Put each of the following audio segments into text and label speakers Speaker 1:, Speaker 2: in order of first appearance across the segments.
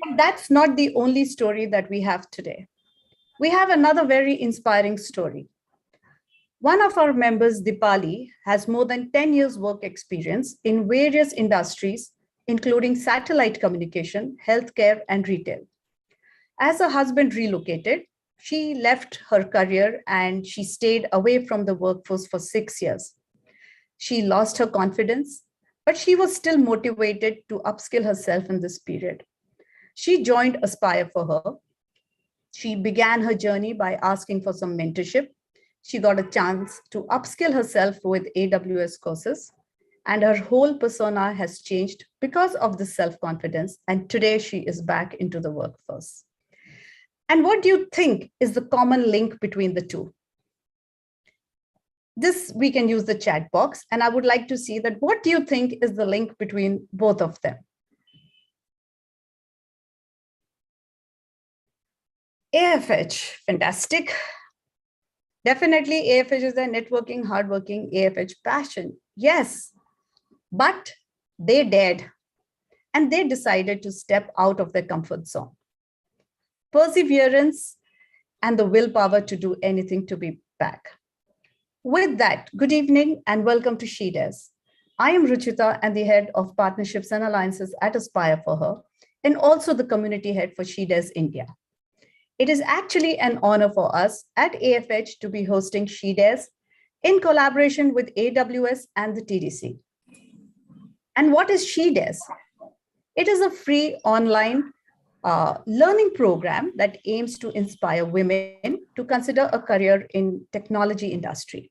Speaker 1: And that's not the only story that we have today. We have another very inspiring story. One of our members, Dipali, has more than 10 years work experience in various industries, including satellite communication, healthcare, and retail. As her husband relocated, she left her career and she stayed away from the workforce for 6 years. She lost her confidence, but she was still motivated to upskill herself in this period. She joined Aspire for her. She began her journey by asking for some mentorship. She got a chance to upskill herself with AWS courses, and her whole persona has changed because of this self-confidence. And today she is back into the workforce. And what do you think is the common link between the two? This, we can use the chat box, and I would like to see that what do you think is the link between both of them? AFH, fantastic. Definitely AFH is a networking, hardworking, AFH passion. Yes, but they dared and they decided to step out of their comfort zone. Perseverance and the willpower to do anything to be back. With that, good evening and welcome to SheDes. I am Ruchita and the head of partnerships and alliances at Aspire for Her, and also the community head for SheDes India. It is actually an honor for us at AFH to be hosting SheDes in collaboration with AWS and the TDC. And what is SheDes? It is a free online learning program that aims to inspire women to consider a career in technology industry.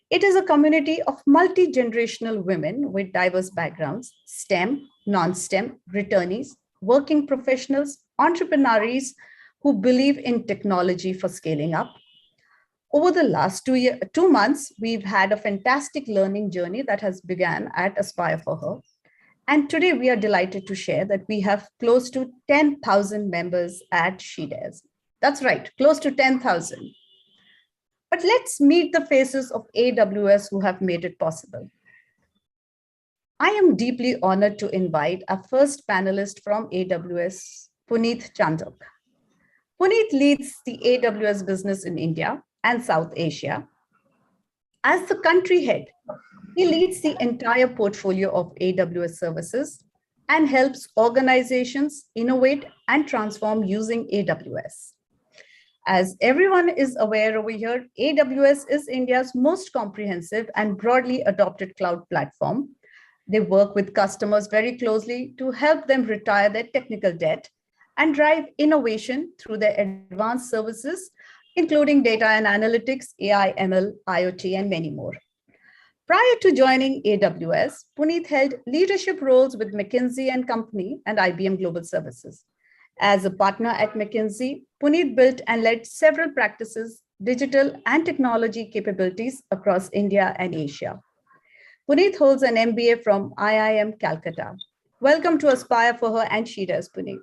Speaker 1: It is a community of multi-generational women with diverse backgrounds, STEM, non-STEM, returnees, working professionals, entrepreneurs who believe in technology for scaling up. Over the last 2 months, we've had a fantastic learning journey that has begun at Aspire for Her. And today we are delighted to share that we have close to 10,000 members at SheDes. That's right, close to 10,000. But let's meet the faces of AWS who have made it possible. I am deeply honored to invite our first panelist from AWS, Puneet Chandok. Puneet leads the AWS business in India and South Asia. As the country head, he leads the entire portfolio of AWS services and helps organizations innovate and transform using AWS. As everyone is aware over here, AWS is India's most comprehensive and broadly adopted cloud platform. They work with customers very closely to help them retire their technical debt and drive innovation through their advanced services, including data and analytics, AI, ML, IoT, and many more. Prior to joining AWS, Puneet held leadership roles with McKinsey & Company and IBM Global Services. As a partner at McKinsey, Puneet built and led several practices, digital and technology capabilities across India and Asia. Puneet holds an MBA from IIM Calcutta. Welcome to Aspire for Her and SheDes, Puneet.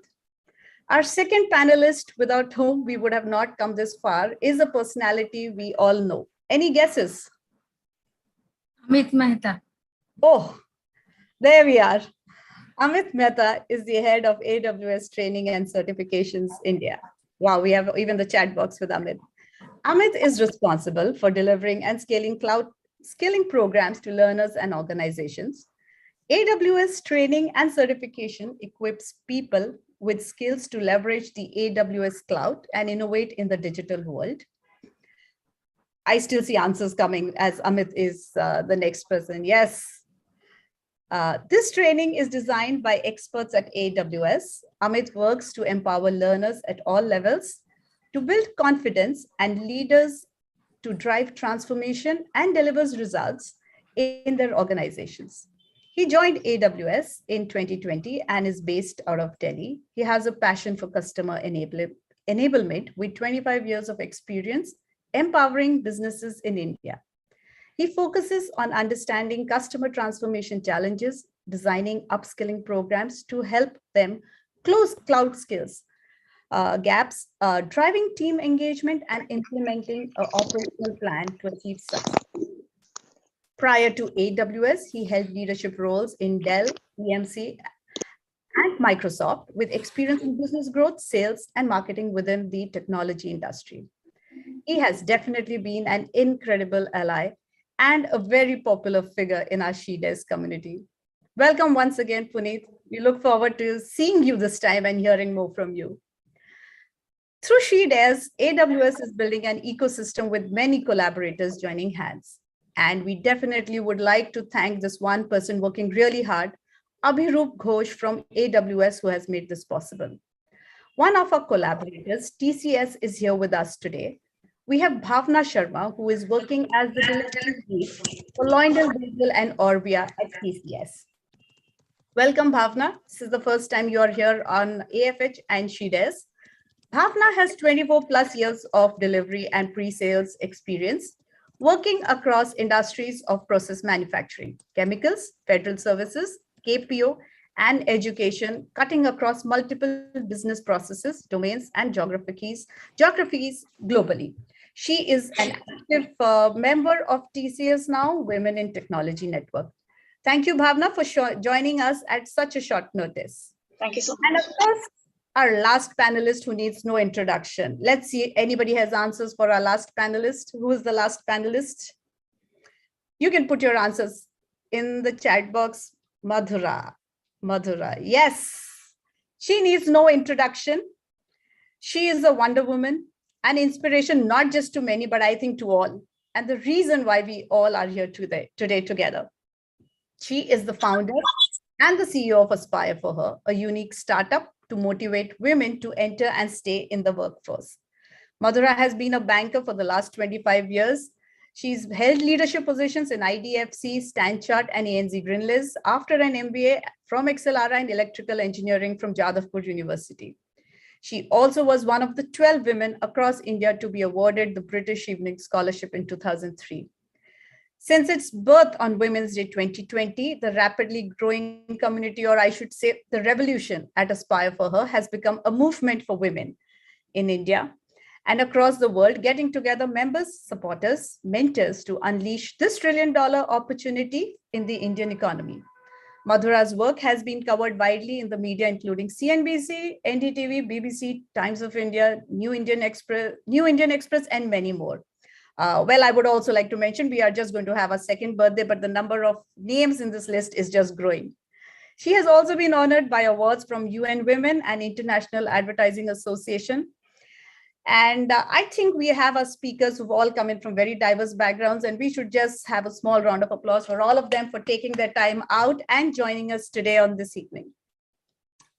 Speaker 1: Our second panelist, without whom we would have not come this far, is a personality we all know. Any guesses?
Speaker 2: Amit Mehta.
Speaker 1: Oh, there we are. Amit Mehta is the head of AWS Training and Certifications India. Wow, we have even the chat box with Amit. Amit is responsible for delivering and scaling cloud skilling programs to learners and organizations. AWS Training and Certification equips people with skills to leverage the AWS cloud and innovate in the digital world. I still see answers coming as Amit is the next person. Yes. This training is designed by experts at AWS. Amit works to empower learners at all levels to build confidence and leaders to drive transformation and delivers results in their organizations. He joined AWS in 2020 and is based out of Delhi. He has a passion for customer enablement with 25 years of experience empowering businesses in India. He focuses on understanding customer transformation challenges, designing upskilling programs to help them close cloud skills gaps, driving team engagement, and implementing an operational plan to achieve success. Prior to AWS, he held leadership roles in Dell, EMC, and Microsoft with experience in business growth, sales, and marketing within the technology industry. He has definitely been an incredible ally and a very popular figure in our SheDes community. Welcome once again, Puneet. We look forward to seeing you this time and hearing more from you. Through SheDes, AWS is building an ecosystem with many collaborators joining hands. And we definitely would like to thank this one person working really hard, Abhirup Ghosh from AWS, who has made this possible. One of our collaborators, TCS, is here with us today. We have Bhavna Sharma, who is working as the delivery lead for Loindel Digital and Orbia at TCS. Welcome, Bhavna. This is the first time you are here on AFH and SheDes. Bhavna has 24 plus years of delivery and pre-sales experience, working across industries of process manufacturing, chemicals, federal services, KPO, and education, cutting across multiple business processes, domains, and geographies globally. She is an active member of TCS Now Women in Technology Network. Thank you, Bhavna, for joining us at such a short notice.
Speaker 3: Thank you so much.
Speaker 1: And of course, our last panelist who needs no introduction. Let's see if anybody has answers for our last panelist. Who is the last panelist? You can put your answers in the chat box. Madhura. Madhura, yes. She needs no introduction. She is a Wonder Woman, an inspiration not just to many, but I think to all. And the reason why we all are here today together. She is the founder and the CEO of Aspire for Her, a unique startup to motivate women to enter and stay in the workforce. Madhura has been a banker for the last 25 years. She's held leadership positions in IDFC, Stanchart, and ANZ Greenliz after an MBA from Accelara in electrical engineering from Jadavpur University. She also was one of the 12 women across India to be awarded the British Evening Scholarship in 2003. Since its birth on Women's Day 2020, the rapidly growing community, or I should say the revolution at Aspire for Her, has become a movement for women in India and across the world, getting together members, supporters, mentors to unleash this $1 trillion opportunity in the Indian economy. Madhura's work has been covered widely in the media, including CNBC, NDTV, BBC, Times of India, New Indian Express, and many more. Well, I would also like to mention, we are just going to have a second birthday, but the number of names in this list is just growing. She has also been honored by awards from UN Women and International Advertising Association. And I think we have our speakers who've all come in from very diverse backgrounds, and we should just have a small round of applause for all of them for taking their time out and joining us today on this evening.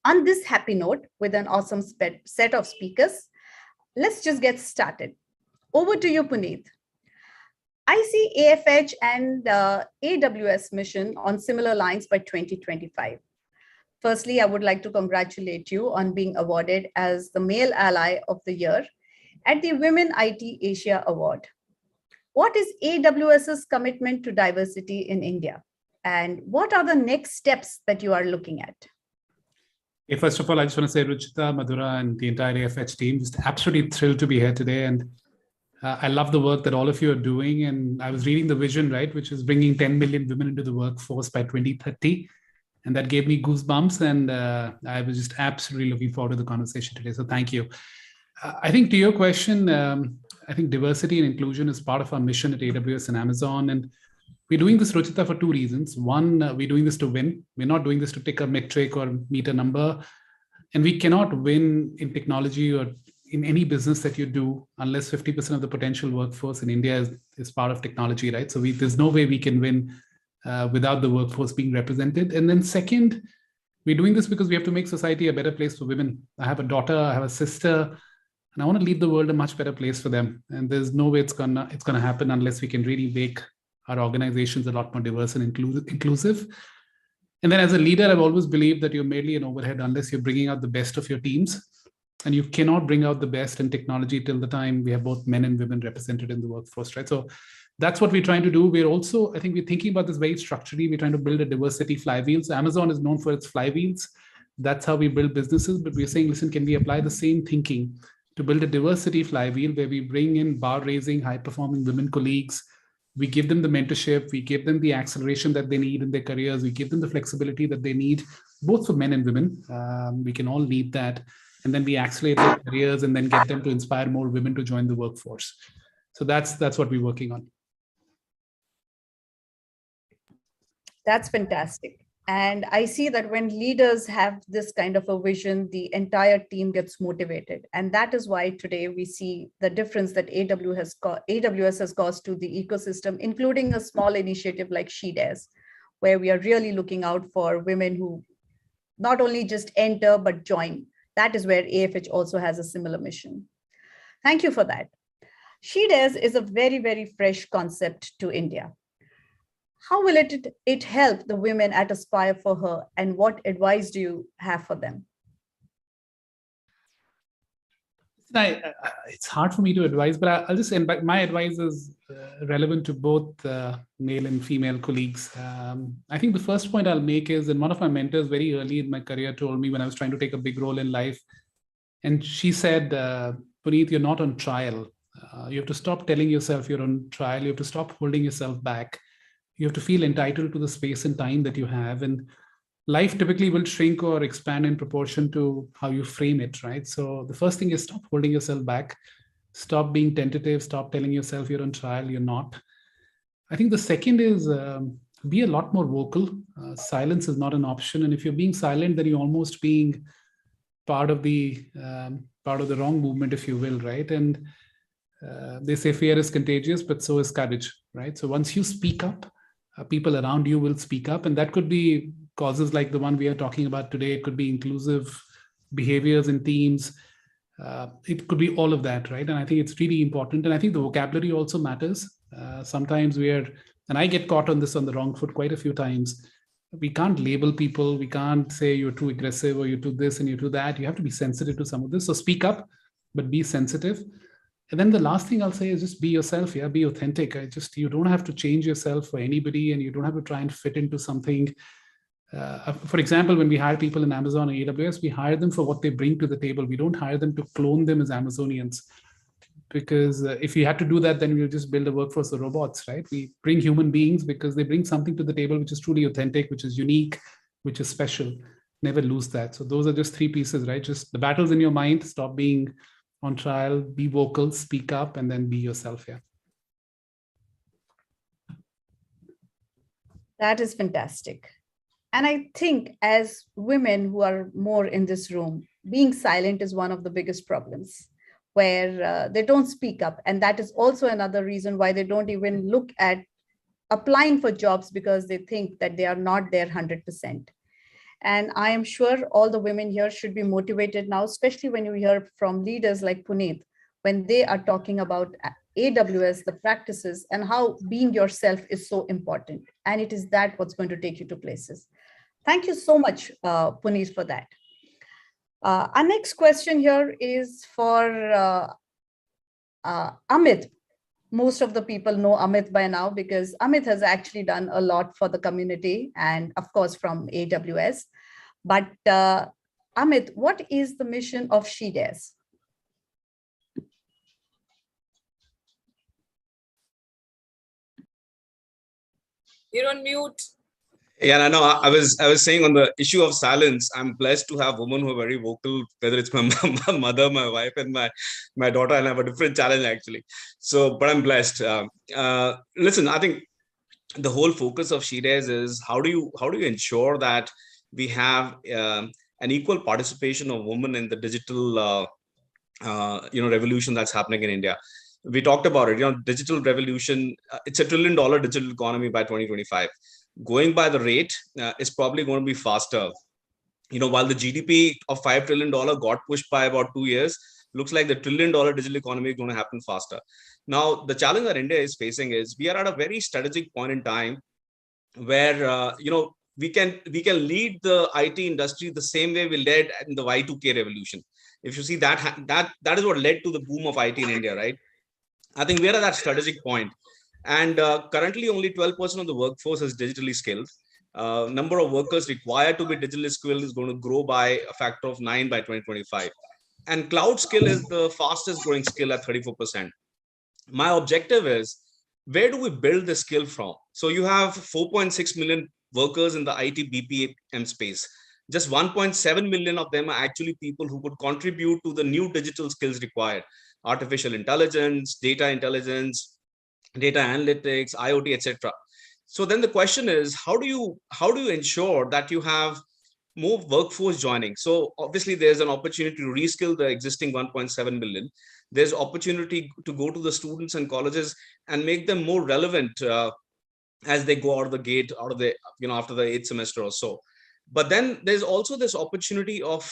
Speaker 1: On this happy note, with an awesome set of speakers, let's just get started. Over to you, Puneet. I see AFH and AWS mission on similar lines by 2025. Firstly, I would like to congratulate you on being awarded as the Male Ally of the Year at the Women IT Asia Award. What is AWS's commitment to diversity in India? And what are the next steps that you are looking at?
Speaker 4: Hey, first of all, I just want to say, Ruchita, Madhura, and the entire AFH team, just absolutely thrilled to be here today. And I love the work that all of you are doing. And I was reading the vision, right, which is bringing 10 million women into the workforce by 2030. And that gave me goosebumps. And I was just absolutely looking forward to the conversation today. So thank you. I think to your question, I think diversity and inclusion is part of our mission at AWS and Amazon. And we're doing this, Ruchita, for two reasons. One, we're doing this to win. We're not doing this to tick a metric or meet a number. And we cannot win in technology or in any business that you do unless 50% of the potential workforce in India is part of technology, right? So there's no way we can win without the workforce being represented. And then second, we're doing this because we have to make society a better place for women. I have a daughter, I have a sister, and I want to leave the world a much better place for them. And there's no way it's gonna happen unless we can really make our organizations a lot more diverse and inclusive. And then as a leader, I've always believed that you're merely an overhead unless you're bringing out the best of your teams. And you cannot bring out the best in technology till the time we have both men and women represented in the workforce, right? So that's what we're trying to do. We're also, I think we're thinking about this very structurally. We're trying to build a diversity flywheel. So Amazon is known for its flywheels. That's how we build businesses. But we're saying, listen, can we apply the same thinking to build a diversity flywheel where we bring in bar-raising, high-performing women colleagues, We give them the mentorship, we give them the acceleration that they need in their careers, we give them the flexibility that they need, both for men and women. We can all need that. And then we accelerate their careers and then get them to inspire more women to join the workforce. So that's what we're working on.
Speaker 1: That's fantastic. And I see that when leaders have this kind of a vision, the entire team gets motivated. And that is why today we see the difference that AWS has caused to the ecosystem, including a small initiative like She Dares, where we are really looking out for women who not only just enter, but join. That is where AFH also has a similar mission. Thank you for that. She Dares is a very, very fresh concept to India. How will it help the women at Aspire for Her, and what advice do you have for them?
Speaker 4: It's hard for me to advise, but I'll just say my advice is relevant to both male and female colleagues. I think the first point I'll make is, and one of my mentors very early in my career told me when I was trying to take a big role in life, and she said, Puneet, you're not on trial. You have to stop telling yourself you're on trial. You have to stop holding yourself back. You have to feel entitled to the space and time that you have. And life typically will shrink or expand in proportion to how you frame it, right? So the first thing is stop holding yourself back. Stop being tentative. Stop telling yourself you're on trial. You're not. I think the second is be a lot more vocal. Silence is not an option. And if you're being silent, then you're almost being part of the wrong movement, if you will, right? And they say fear is contagious, but so is courage, right? So once you speak up, people around you will speak up, and that could be causes like the one we are talking about today. It could be inclusive behaviors in teams. It could be all of that, right? And I think it's really important. And I think the vocabulary also matters. Sometimes and I get caught on this on the wrong foot quite a few times. We can't label people. We can't say you're too aggressive or you do this and you do that. You have to be sensitive to some of this. So speak up, but be sensitive. And then the last thing I'll say is just be yourself. Yeah, be authentic. You don't have to change yourself for anybody, and you don't have to try and fit into something. For example, when we hire people in Amazon or AWS, we hire them for what they bring to the table. We don't hire them to clone them as Amazonians, because if you had to do that, then we'll just build a workforce of robots, right? We bring human beings because they bring something to the table which is truly authentic, which is unique, which is special. Never lose that. So those are just three pieces, right? Just the battles in your mind. Stop being on trial, be vocal, speak up, and then be yourself. Yeah.
Speaker 1: That is fantastic. And I think as women who are more in this room, being silent is one of the biggest problems, where they don't speak up. And that is also another reason why they don't even look at applying for jobs, because they think that they are not there 100%. And I am sure all the women here should be motivated now, especially when you hear from leaders like Puneet, when they are talking about AWS, the practices, and how being yourself is so important. And it is that what's going to take you to places. Thank you so much, Puneet, for that. Our next question here is for Amit. Most of the people know Amit by now, because Amit has actually done a lot for the community and of course from AWS. But Amit, what is the mission of She Dares?
Speaker 3: You're on mute.
Speaker 5: Yeah, no, I was saying on the issue of silence, I'm blessed to have women who are very vocal, whether it's my mother, my wife, and my daughter, and I have a different challenge actually. So, but I'm blessed. Listen, I think the whole focus of She Dares is how do you ensure that we have an equal participation of women in the digital revolution that's happening in India. We talked about it, digital revolution. It's $1 trillion digital economy by 2025. Going by the rate is probably going to be faster. While the GDP of $5 trillion got pushed by about 2 years, looks like the $1 trillion digital economy is going to happen faster. Now, the challenge that India is facing is we are at a very strategic point in time where, we can lead the IT industry the same way we led in the Y2K revolution. If you see that is what led to the boom of IT in India, right? I think we are at that strategic point. And currently, only 12% of the workforce is digitally skilled. Number of workers required to be digitally skilled is going to grow by a factor of 9 by 2025. And cloud skill is the fastest growing skill at 34%. My objective is where do we build the skill from? So you have 4.6 million workers in the IT BPM space. Just 1.7 million of them are actually people who could contribute to the new digital skills required: artificial intelligence, data intelligence, data analytics, IoT, etc. So then the question is, how do you ensure that you have more workforce joining? So obviously there's an opportunity to reskill the existing 1.7 million. There's opportunity to go to the students and colleges and make them more relevant as they go out of the gate, out of the, after the 8th semester or so. But then there's also this opportunity of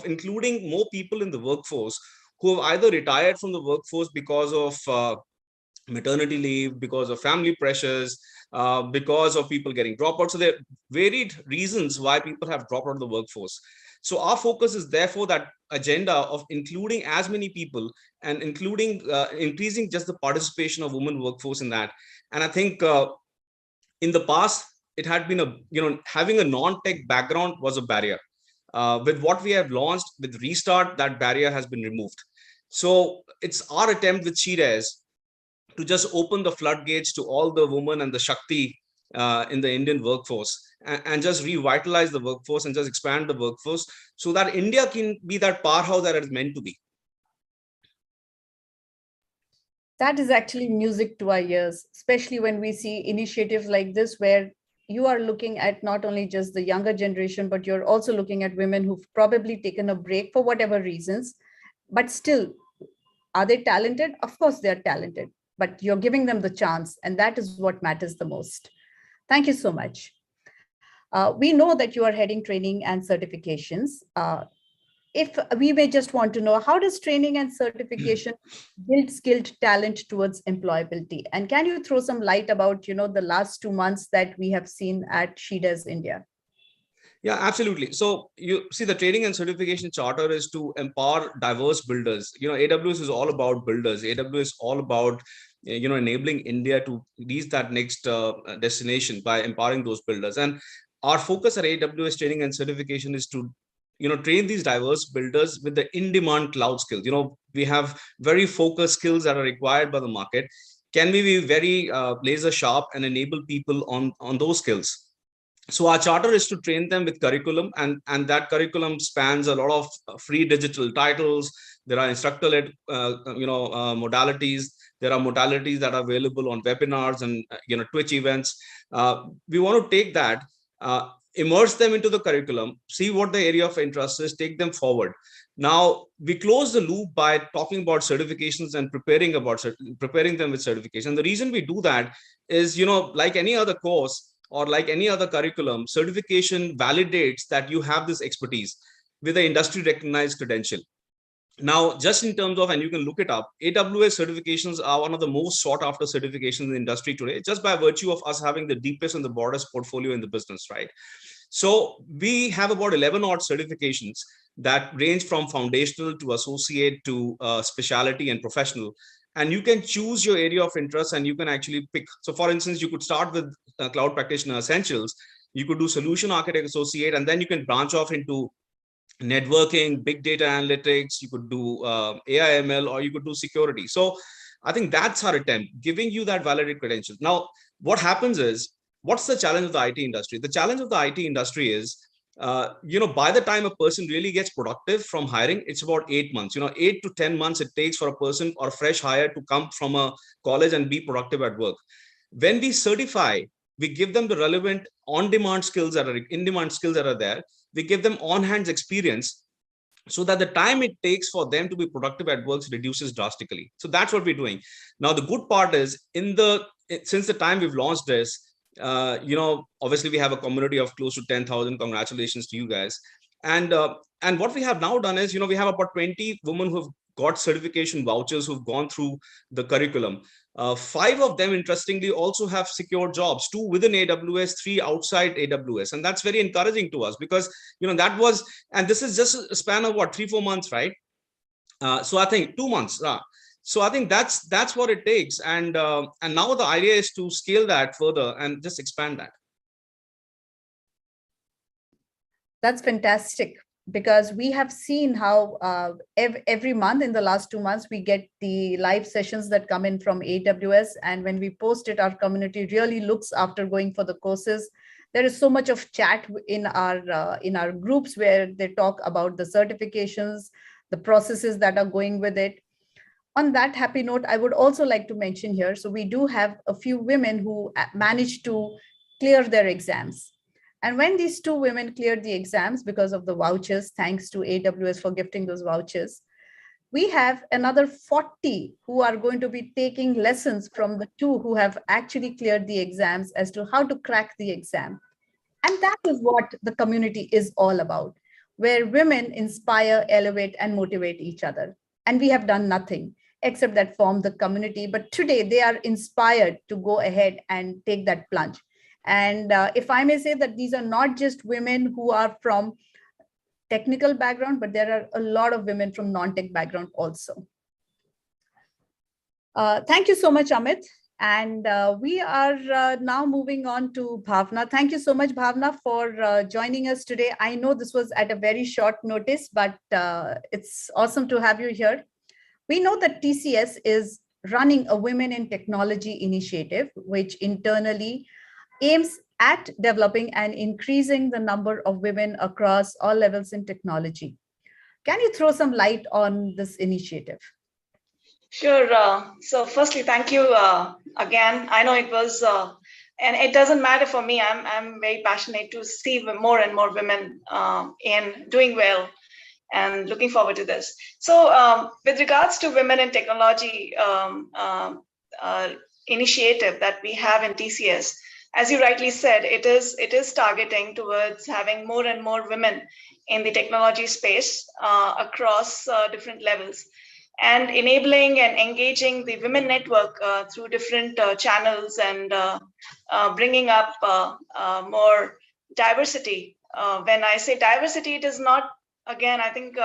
Speaker 5: including more people in the workforce who have either retired from the workforce because of maternity leave, because of family pressures, because of people getting dropped out. So there are varied reasons why people have dropped out of the workforce. So our focus is therefore that agenda of including as many people and including increasing just the participation of women workforce in that. And I think in the past, it had been having a non-tech background was a barrier. With what we have launched with Restart, that barrier has been removed. So it's our attempt with SheDares to just open the floodgates to all the women and the Shakti in the Indian workforce, and just revitalize the workforce and just expand the workforce so that India can be that powerhouse that it's meant to be.
Speaker 1: That is actually music to our ears, especially when we see initiatives like this, where you are looking at not only just the younger generation, but you're also looking at women who've probably taken a break for whatever reasons, but still, are they talented? Of course, they're talented, but you're giving them the chance, and that is what matters the most. Thank you so much. We know that you are heading training and certifications. If we may just want to know, how does training and certification build skilled talent towards employability? And can you throw some light about, the last 2 months that we have seen at SheDares India?
Speaker 5: Yeah, absolutely. So you see, the training and certification charter is to empower diverse builders. AWS is all about builders. AWS is all about enabling India to reach that next destination by empowering those builders. And our focus at AWS training and certification is to train these diverse builders with the in-demand cloud skills. We have very focused skills that are required by the market. Can we be very laser sharp and enable people on those skills? So our charter is to train them with curriculum, and that curriculum spans a lot of free digital titles. There are instructor-led modalities. There are modalities that are available on webinars and Twitch events. We want to take that, immerse them into the curriculum, see what the area of interest is, take them forward. Now we close the loop by talking about certifications and preparing them with certification. The reason we do that is, like any other course or like any other curriculum, certification validates that you have this expertise with the industry recognized credential. Now, just in terms of, and you can look it up, AWS certifications are one of the most sought after certifications in the industry today, just by virtue of us having the deepest and the broadest portfolio in the business, right? So we have about 11 odd certifications that range from foundational to associate to specialty and professional. And you can choose your area of interest and you can actually pick. So for instance, you could start with Cloud Practitioner Essentials. You could do Solution Architect Associate, and then you can branch off into networking, big data analytics. You could do AI ML, or you could do security. So I think that's our attempt, giving you that validated credentials. Now, what happens is, what's the challenge of the IT industry? The challenge of the IT industry is, by the time a person really gets productive from hiring, it's about 8 months. 8 to 10 months it takes for a person or a fresh hire to come from a college and be productive at work. When we certify, we give them the relevant on-demand skills that are in-demand skills that are there. We give them on-hands experience so that the time it takes for them to be productive at work reduces drastically. So that's what we're doing. Now, the good part is, since the time we've launched this, obviously we have a community of close to 10,000. Congratulations to you guys. And what we have now done is, we have about 20 women who have got certification vouchers who've gone through the curriculum. 5 of them, interestingly, also have secured jobs, 2 within AWS, 3 outside AWS. And that's very encouraging to us because, and this is just a span of 3-4 months, right? So I think 2 months. So I think that's what it takes. And now the idea is to scale that further and just expand that.
Speaker 1: That's fantastic. because we have seen how every month in the last 2 months, we get the live sessions that come in from AWS. And when we post it, our community really looks after going for the courses. There is so much of chat in our groups where they talk about the certifications, the processes that are going with it. On that happy note, I would also like to mention here, so we do have a few women who managed to clear their exams. And when these 2 women cleared the exams because of the vouchers, thanks to AWS for gifting those vouchers, we have another 40 who are going to be taking lessons from the 2 who have actually cleared the exams as to how to crack the exam. And that is what the community is all about, where women inspire, elevate, and motivate each other. And we have done nothing except that form the community. But today they are inspired to go ahead and take that plunge. And if I may say that these are not just women who are from technical background, but there are a lot of women from non-tech background also. Thank you so much, Amit. And we are now moving on to Bhavna. Thank you so much, Bhavna, for joining us today. I know this was at a very short notice, but it's awesome to have you here. We know that TCS is running a Women in Technology initiative, which internally aims at developing and increasing the number of women across all levels in technology. Can you throw some light on this initiative?
Speaker 6: Sure. So firstly, thank you again. I know it was, and it doesn't matter for me. I'm very passionate to see more and more women in doing well, and looking forward to this. So with regards to Women in Technology initiative that we have in TCS, as you rightly said, it is targeting towards having more and more women in the technology space across different levels, and enabling and engaging the women network through different channels, and bringing up more diversity. When I say diversity, it is not, again, I think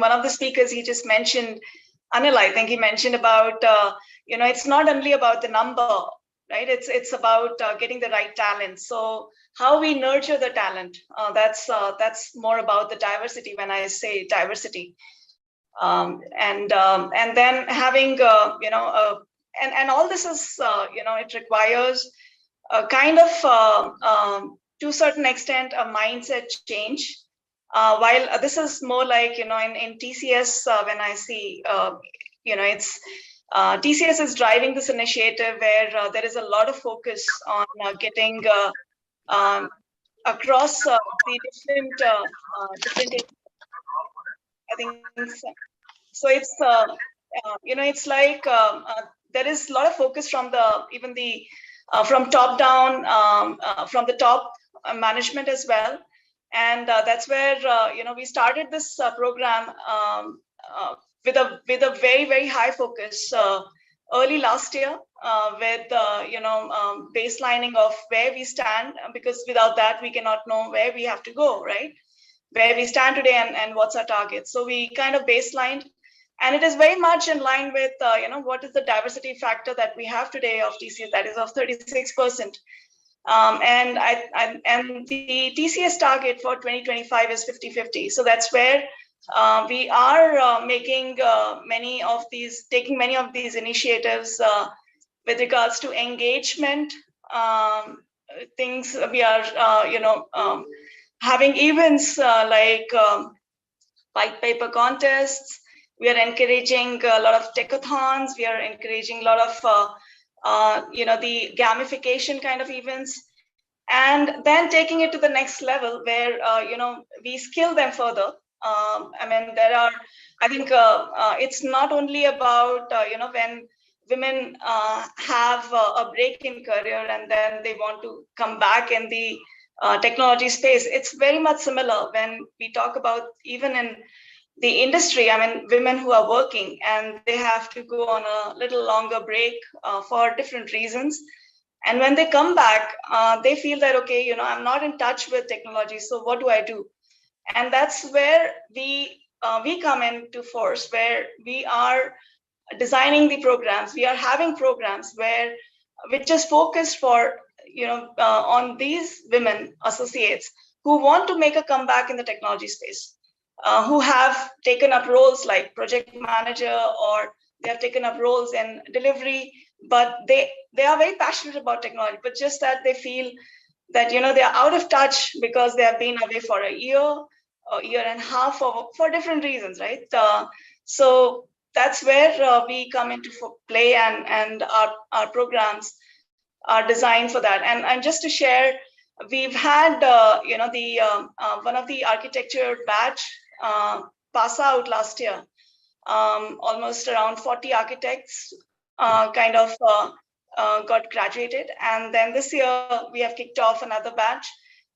Speaker 6: one of the speakers, he just mentioned, Anil, I think he mentioned about, it's not only about the number, right? It's about getting the right talent. So how we nurture the talent, that's more about the diversity when I say diversity. And then having, and all this is, it requires a kind of, to a certain extent, a mindset change. While this is more like, in TCS, when I see, it's TCS is driving this initiative where there is a lot of focus on getting across the different, I think, so it's, it's like there is a lot of focus from from top down, from the top management as well. And that's where, we started this program with a very, very high focus early last year with, baselining of where we stand, because without that, we cannot know where we have to go, right? Where we stand today and what's our target. So we kind of baselined, and it is very much in line with, what is the diversity factor that we have today of TCS, that is of 36%. And the TCS target for 2025 is 50-50. So that's where we are taking many of these initiatives with regards to engagement things. We are, having events like white paper contests. We are encouraging a lot of hackathons. We are encouraging a lot of the gamification kind of events, and then taking it to the next level where we skill them further. I think it's not only about when women have a break in career and then they want to come back in the technology space. It's very much similar when we talk about even in the industry. Women who are working and they have to go on a little longer break for different reasons. And when they come back, they feel that, okay, I'm not in touch with technology. So what do I do? And that's where we come into force, where we are designing the programs. We are having programs which is focused for, on these women associates who want to make a comeback in the technology space, who have taken up roles like project manager, or they have taken up roles in delivery, but they are very passionate about technology, but just that they feel that they are out of touch because they have been away for a year and a half for different reasons, right? So that's where we come into play, and our programs are designed for that. And just to share, we've had the one of the architecture batch pass out last year. Almost around 40 architects got graduated, and then this year we have kicked off another batch,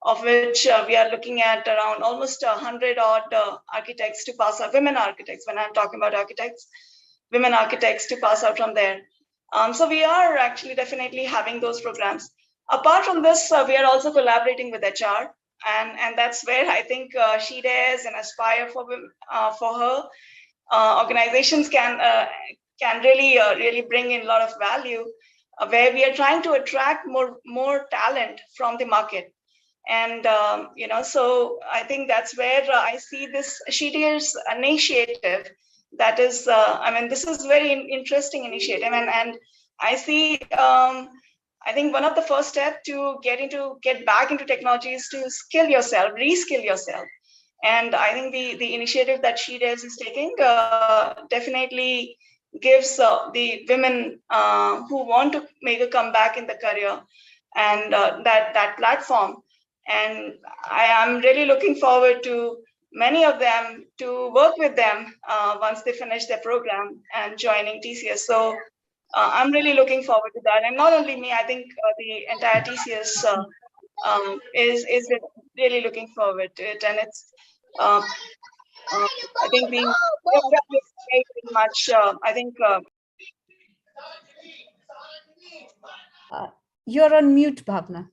Speaker 6: of which we are looking at around almost 100 odd architects to pass out, women architects. When I'm talking about architects, women architects to pass out from there. So we are actually definitely having those programs. Apart from this, we are also collaborating with HR, and that's where I think She Dares and Aspire for her organizations can really bring in a lot of value, where we are trying to attract more talent from the market. And so I think that's where I see this She Dares initiative. That is, this is very interesting initiative, and I see. I think one of the first steps to get back into technology is to skill yourself, reskill yourself. And I think the initiative that She Dares is taking definitely gives the women who want to make a comeback in the career and that platform. And I am really looking forward to many of them to work with them once they finish their program and joining TCS. So I'm really looking forward to that. And not only me, I think the entire TCS is really looking forward to it. And it's I think the program is very much. I think
Speaker 1: You're on mute, Bhavna.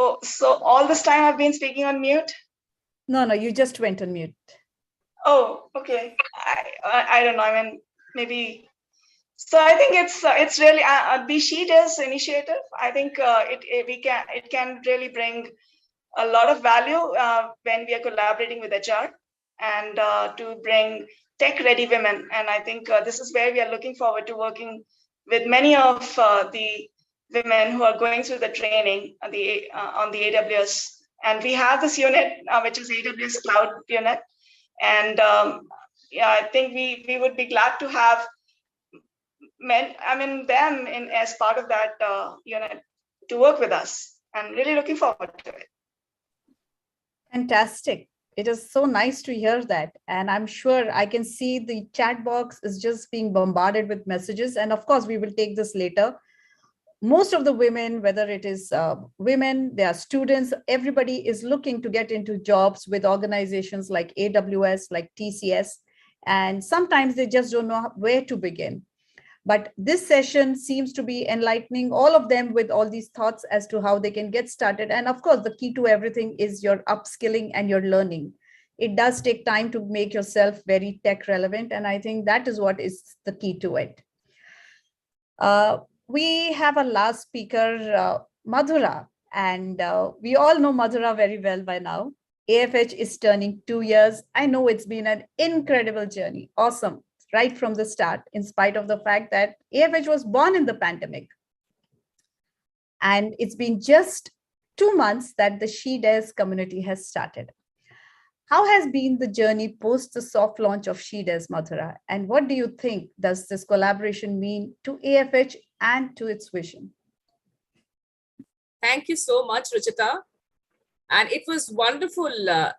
Speaker 6: oh, so all this time I've been speaking on mute?
Speaker 1: No, you just went on mute.
Speaker 6: Oh, okay. I don't know. I mean, maybe. So I think it's really the She Dares initiative. I think it can really bring a lot of value when we are collaborating with HR and to bring tech-ready women. And I think this is where we are looking forward to working with many of the women who are going through the training on the AWS. And we have this unit, which is AWS Cloud Unit. And I think we would be glad to have them as part of that unit to work with us. And really looking forward to it.
Speaker 1: Fantastic. It is so nice to hear that. And I'm sure I can see the chat box is just being bombarded with messages. And of course, we will take this later. Most of the women, whether it is women, they are students, everybody is looking to get into jobs with organizations like AWS, like TCS. And sometimes they just don't know where to begin. But this session seems to be enlightening all of them with all these thoughts as to how they can get started. And of course, the key to everything is your upskilling and your learning. It does take time to make yourself very tech relevant. And I think that is what is the key to it. We have a last speaker, Madhura, and we all know Madhura very well by now. AFH is turning 2 years. I know it's been an incredible journey. Awesome. Right from the start, in spite of the fact that AFH was born in the pandemic. And it's been just 2 months that the She Dares community has started. How has been the journey post the soft launch of She Dares, Madhura? And what do you think does this collaboration mean to AFH and to its vision?
Speaker 3: Thank you so much, Ruchita. And it was wonderful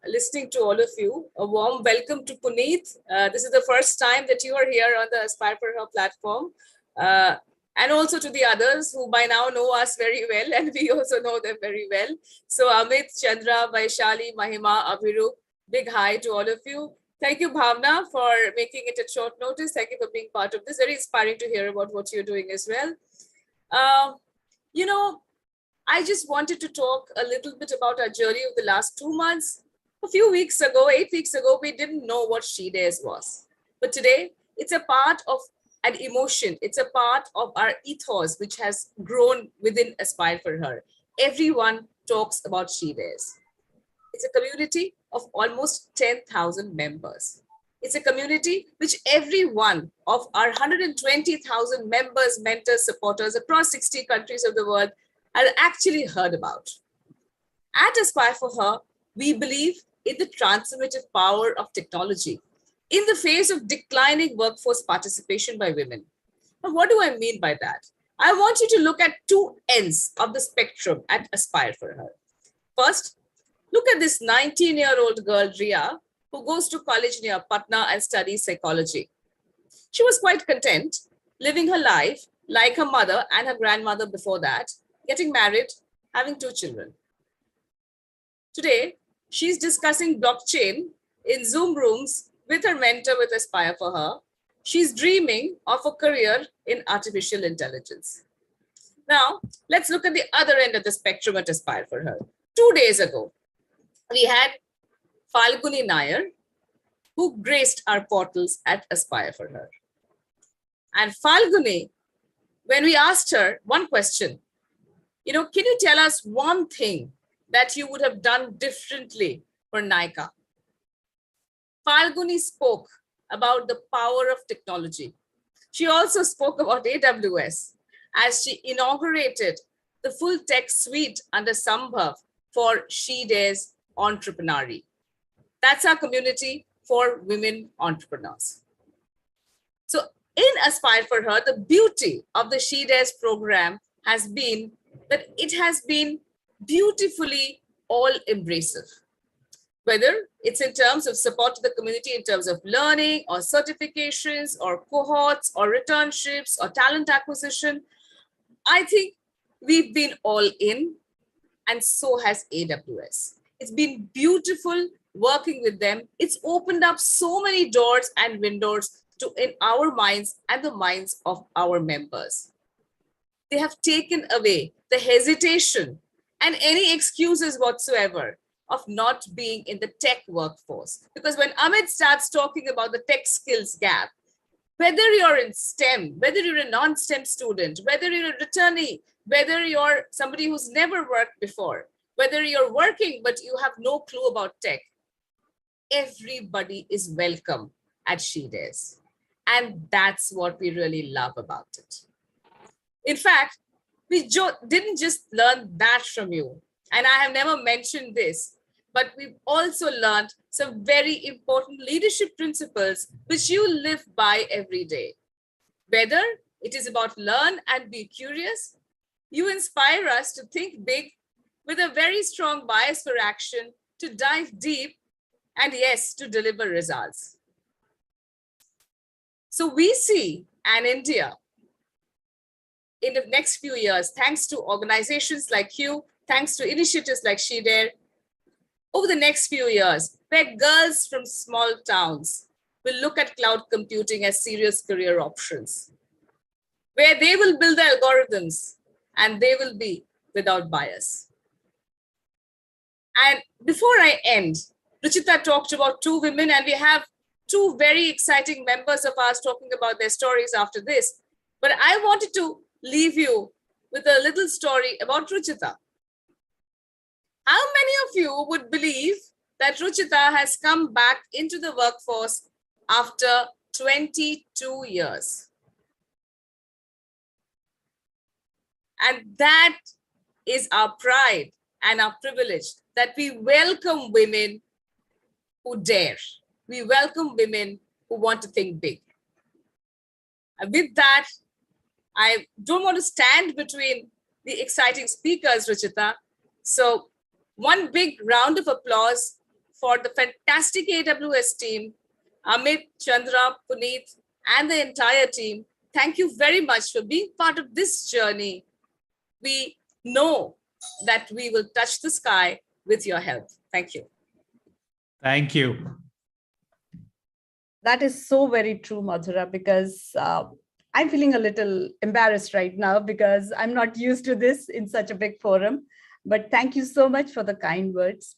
Speaker 3: listening to all of you. A warm welcome to Puneet. This is the first time that you are here on the Aspire for Her platform. And also to the others who by now know us very well, and we also know them very well. So Amit, Chandra, Vaishali, Mahima, Abhirup, big hi to all of you. Thank you, Bhavna, for making it at short notice. Thank you for being part of this. Very inspiring to hear about what you're doing as well. I just wanted to talk a little bit about our journey of the last 2 months. A few weeks ago, 8 weeks ago, we didn't know what She Dares was. But today, it's a part of an emotion. It's a part of our ethos, which has grown within Aspire for Her. everyone talks about She Dares. It's a community of almost 10,000 members. It's a community which every one of our 120,000 members, mentors, supporters across 60 countries of the world has actually heard about. At Aspire for Her, we believe in the transformative power of technology in the face of declining workforce participation by women. Now, what do I mean by that? I want you to look at two ends of the spectrum at Aspire for Her. First, look at this 19-year-old girl, Ria, who goes to college near Patna and studies psychology. She was quite content, living her life like her mother and her grandmother before that, getting married, having 2 children. Today, she's discussing blockchain in Zoom rooms with her mentor with Aspire for Her. She's dreaming of a career in artificial intelligence. Now, let's look at the other end of the spectrum at Aspire for Her. 2 days ago, we had Falguni Nair, who graced our portals at Aspire for Her. And Falguni, when we asked her one question, can you tell us one thing that you would have done differently for Nykaa? Falguni spoke about the power of technology. She also spoke about AWS as she inaugurated the full tech suite under Sambhav for She Dares Entrepreneury. That's our community for women entrepreneurs. So in Aspire for Her, the beauty of the She Dares program has been that it has been beautifully all-embracive. Whether it's in terms of support to the community in terms of learning or certifications or cohorts or returnships or talent acquisition, I think we've been all in, and so has AWS. It's been beautiful working with them. It's opened up so many doors and windows in our minds and the minds of our members. They have taken away the hesitation and any excuses whatsoever of not being in the tech workforce. Because when Amit starts talking about the tech skills gap, whether you're in STEM, whether you're a non-STEM student, whether you're a returnee, whether you're somebody who's never worked before, whether you're working but you have no clue about tech, everybody is welcome at She Dares. And that's what we really love about it. In fact, we didn't just learn that from you. And I have never mentioned this, but we've also learned some very important leadership principles which you live by every day. Whether it is about learn and be curious, you inspire us to think big with a very strong bias for action, to dive deep, and yes, to deliver results. So we see an India in the next few years, thanks to organizations like you, thanks to initiatives like She Dare, over the next few years, where girls from small towns will look at cloud computing as serious career options, where they will build the algorithms and they will be without bias. And before I end, Ruchita talked about 2 women, and we have 2 very exciting members of ours talking about their stories after this. But I wanted to leave you with a little story about Ruchita. How many of you would believe that Ruchita has come back into the workforce after 22 years? And that is our pride and our privilege, that we welcome women who dare. We welcome women who want to think big. And with that, I don't want to stand between the exciting speakers, Ruchita. So one big round of applause for the fantastic AWS team, Amit, Chandra, Puneet, and the entire team. Thank you very much for being part of this journey. We know that we will touch the sky with your help. Thank you.
Speaker 4: Thank you.
Speaker 1: That is so very true, Madhura, because I'm feeling a little embarrassed right now because I'm not used to this in such a big forum. But thank you so much for the kind words.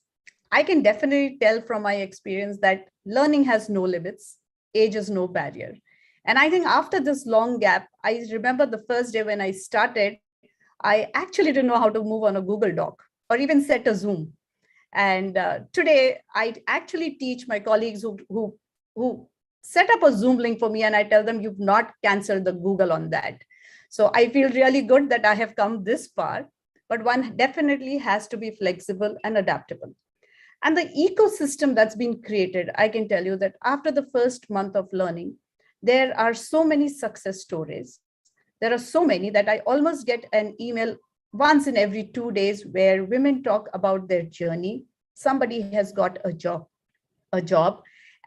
Speaker 1: I can definitely tell from my experience that learning has no limits, age is no barrier. And I think after this long gap, I remember the first day when I started, I actually didn't know how to move on a Google Doc or even set a Zoom. And today, I actually teach my colleagues who set up a Zoom link for me, and I tell them, you've not canceled the Google on that. So I feel really good that I have come this far, but one definitely has to be flexible and adaptable. And the ecosystem that's been created, I can tell you that after the first month of learning, there are so many success stories. There are so many that I almost get an email once in every 2 days where women talk about their journey. Somebody has got a job,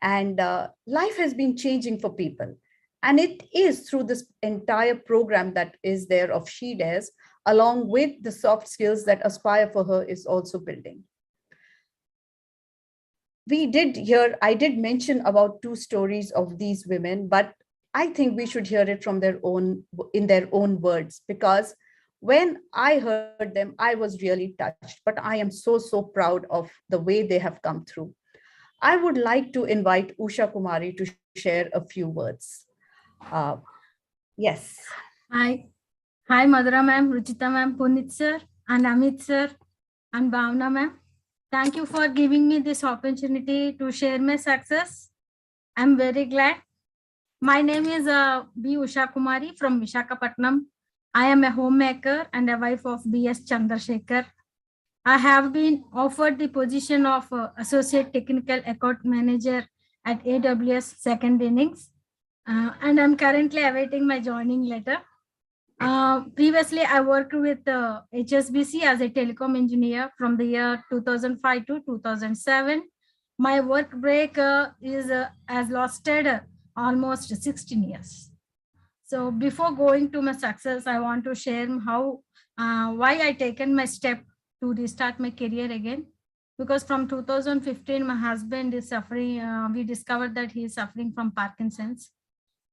Speaker 1: and life has been changing for people. And it is through this entire program that is there of She Dares, along with the soft skills that Aspire for Her is also building. I did mention about 2 stories of these women, but I think we should hear it from in their own words, because when I heard them, I was really touched, but I am so proud of the way they have come through. I would like to invite Usha Kumari to share a few words. Yes.
Speaker 2: Hi, Madhura ma'am, Ruchita ma'am, Punit sir, and Amit sir, and Bhavna ma'am. Thank you for giving me this opportunity to share my success. I'm very glad. My name is B. Usha Kumari from Visakhapatnam. I am a homemaker and a wife of B.S. Chandrasekhar. I have been offered the position of Associate Technical Account Manager at AWS second innings, and I'm currently awaiting my joining letter. Previously, I worked with HSBC as a telecom engineer from the year 2005 to 2007. My work break has lasted almost 16 years. So before going to my success, I want to share why I taken my step to restart my career again. Because from 2015, my husband is suffering. We discovered that he is suffering from Parkinson's.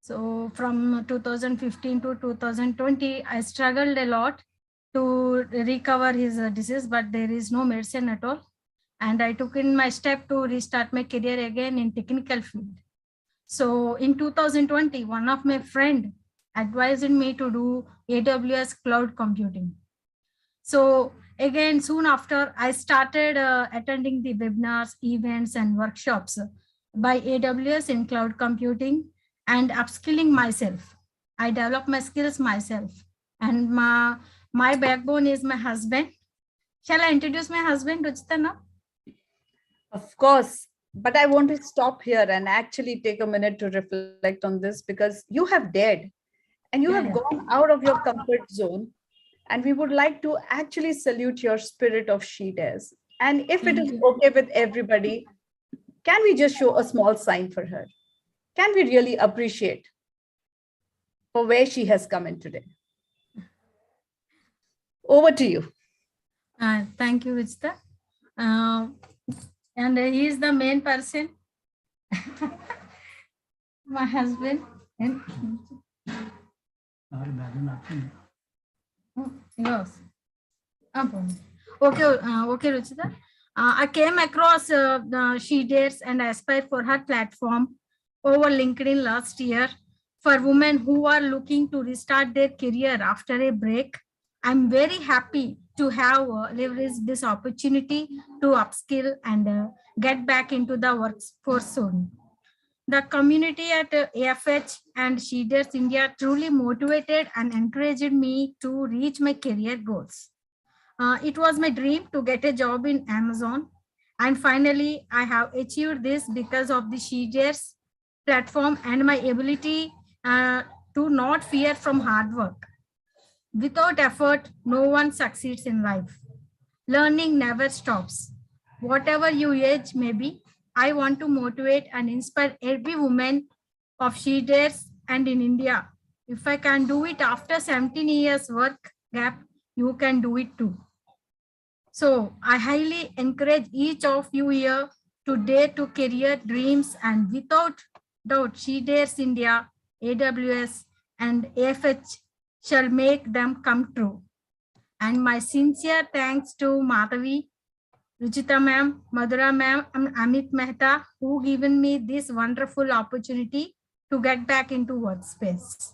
Speaker 2: So from 2015 to 2020, I struggled a lot to recover his disease, but there is no medicine at all. And I took in my step to restart my career again in technical field. So in 2020, one of my friend advised me to do AWS cloud computing. So again, soon after, I started attending the webinars, events, and workshops by AWS in cloud computing and upskilling myself. I develop my skills myself. And my backbone is my husband. Shall I introduce my husband, Ruchita, now?
Speaker 1: Of course, but I want to stop here and actually take a minute to reflect on this, because you have dared and you have gone out of your comfort zone. And we would like to actually salute your spirit of She Dares. And if it is okay with everybody, can we just show a small sign for her? Can we really appreciate for where she has come in today? Over to you.
Speaker 2: Thank you, Ruchita. And he is the main person, my husband. And yes. Okay, Ruchita. I came across the She Dares and Aspire for Her platform over LinkedIn last year for women who are looking to restart their career after a break. I'm very happy to have leveraged this opportunity to upskill and get back into the workforce soon. The community at AFH and She Dares India truly motivated and encouraged me to reach my career goals. It was my dream to get a job in Amazon. And finally, I have achieved this because of the She Dares platform and my ability to not fear from hard work. Without effort, no one succeeds in life. Learning never stops. Whatever your age may be, I want to motivate and inspire every woman of She Dares and in India. If I can do it after 17 years work gap, you can do it too. So I highly encourage each of you here to dare to career dreams, and without doubt, She Dares India, AWS, and AFH shall make them come true. And my sincere thanks to Madhavi, Ruchita ma'am, Madhura ma'am, and Amit Mehta, who given me this wonderful opportunity to get back into workspace.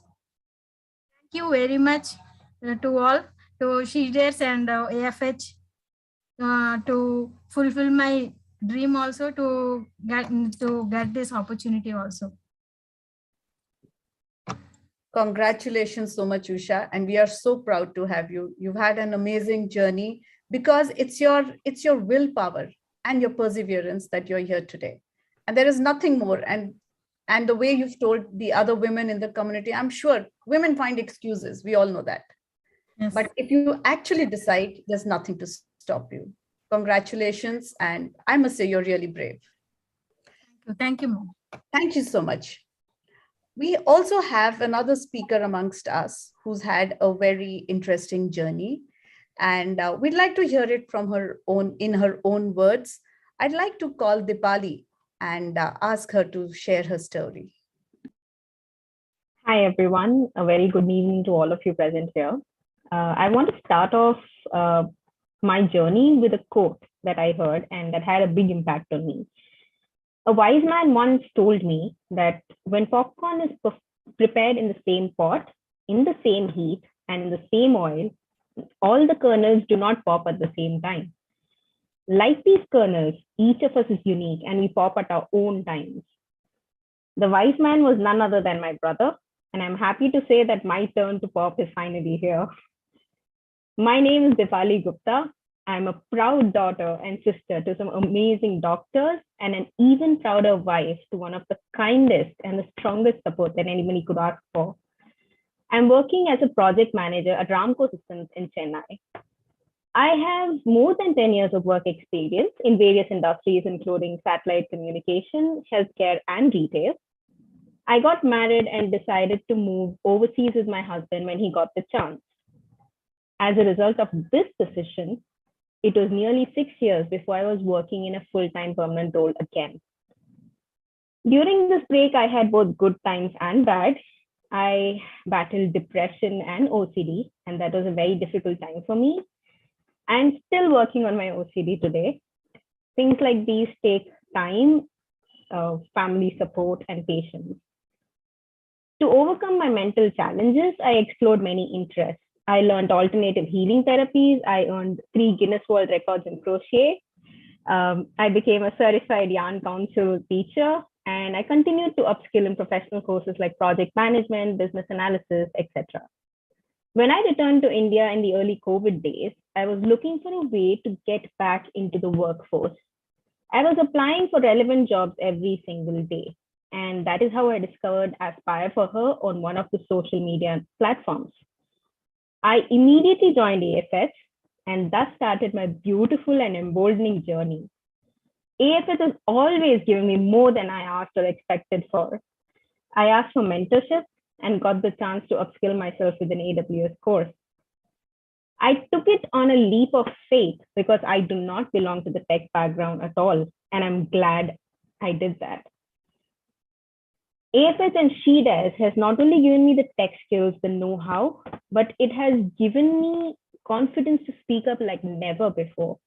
Speaker 2: Thank you very much to all. to Sheeders and AFH to fulfill my dream also to get this opportunity also.
Speaker 1: Congratulations so much, Usha, and we are so proud to have you. You've had an amazing journey because it's your willpower and your perseverance that you're here today. And there is nothing more. And the way you've told the other women in the community, I'm sure women find excuses. We all know that.
Speaker 2: Yes.
Speaker 1: But if you actually decide, there's nothing to stop you. Congratulations. And I must say, you're really brave.
Speaker 2: Thank you, ma'am.
Speaker 1: Thank you so much. We also have another speaker amongst us who's had a very interesting journey. And we'd like to hear it from in her own words. I'd like to call Dipali and ask her to share her story.
Speaker 7: Hi, everyone. A very good evening to all of you present here. I want to start off my journey with a quote that I heard and that had a big impact on me. A wise man once told me that when popcorn is prepared in the same pot, in the same heat, and in the same oil, all the kernels do not pop at the same time. Like these kernels, each of us is unique and we pop at our own times. The wise man was none other than my brother, and I'm happy to say that my turn to pop is finally here. My name is Dipali Gupta. I'm a proud daughter and sister to some amazing doctors and an even prouder wife to one of the kindest and the strongest support that anybody could ask for. I'm working as a project manager at Ramco Systems in Chennai. I have more than 10 years of work experience in various industries, including satellite communication, healthcare, and retail. I got married and decided to move overseas with my husband when he got the chance. As a result of this decision, it was nearly 6 years before I was working in a full-time permanent role again. During this break, I had both good times and bad. I battled depression and OCD, and that was a very difficult time for me. I'm still working on my OCD today. Things like these take time, family support, and patience. To overcome my mental challenges, I explored many interests. I learned alternative healing therapies. I earned 3 Guinness World Records in crochet. I became a certified yarn council teacher, and I continued to upskill in professional courses like project management, business analysis, etc. When I returned to India in the early COVID days, I was looking for a way to get back into the workforce. I was applying for relevant jobs every single day, and that is how I discovered Aspire for Her on one of the social media platforms. I immediately joined AFS and thus started my beautiful and emboldening journey. AFS has always given me more than I asked or expected for. I asked for mentorship and got the chance to upskill myself with an AWS course. I took it on a leap of faith because I do not belong to the tech background at all, and I'm glad I did that. AFS and Sheeders has not only given me the tech skills, the know-how, but it has given me confidence to speak up like never before.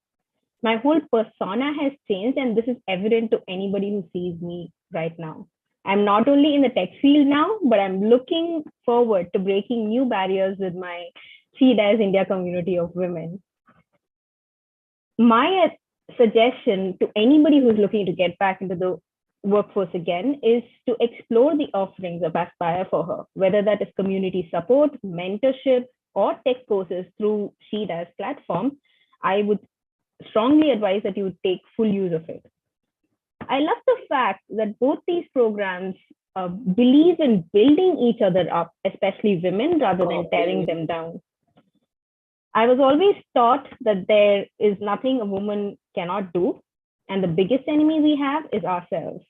Speaker 7: My whole persona has changed, and this is evident to anybody who sees me right now. I'm not only in the tech field now, but I'm looking forward to breaking new barriers with my Sheeders India community of women. My suggestion to anybody who's looking to get back into the workforce again is to explore the offerings of Aspire for Her, whether that is community support, mentorship, or tech courses through Sheeders platform. I would strongly advise that you take full use of it. I love the fact that both these programs believe in building each other up, especially women, rather than tearing them down. I was always taught that there is nothing a woman cannot do, and the biggest enemy we have is ourselves.